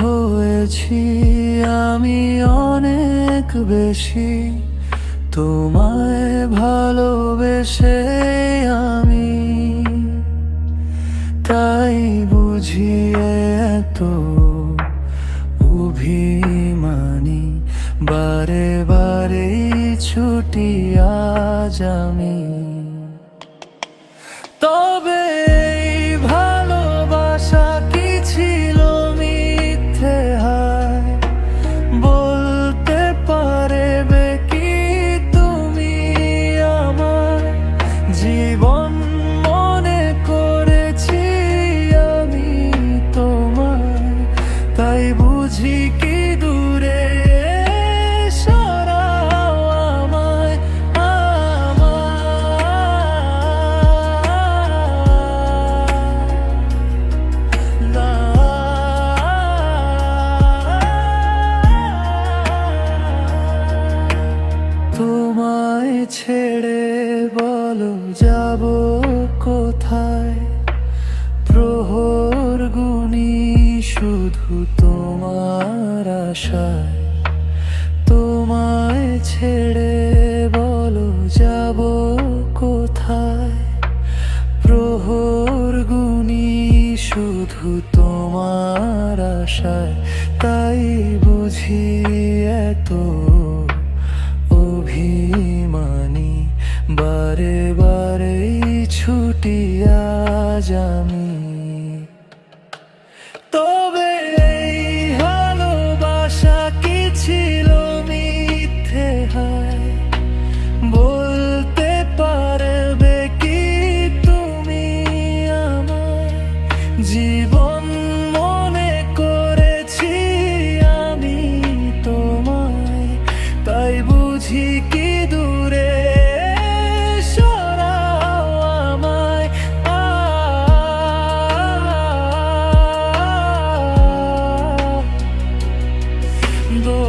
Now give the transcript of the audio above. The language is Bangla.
হয়েছি আমি অনেক বেশি, তোমায় ভালোবেসে আমি। তাই বুঝি এত অভিমানী, বারে বারে ছুটি আজ আমি। তবে এই ভালোবাসা কি ছিল মিথ্যে হায়, বলতে পারবে কি তুমি আমায়? জীবন মনে করেছি আমি তোমায়, তাই বুঝি কি দূরে সরাও আমায়, তোমায় ছেড়ে বলো যাব কোথায়? প্রহর গুনি শুধু তোমার আশায়। তোমায় ছেড়ে বলো যাব কোথায়? প্রহর গুনি শুধু তোমার আশায়। তাই বুঝি এত অভিমানী, বারে বারে ছুটি আজ আমি। তবে এই ভালোবাসা কি ছিল মিথ্যে হায়, বলতে পারবে কি তুমি আমায়? জীবন মনে করেছি আমি তোমায়, তাই বুঝি কি দূরে সরাও আমায়, দো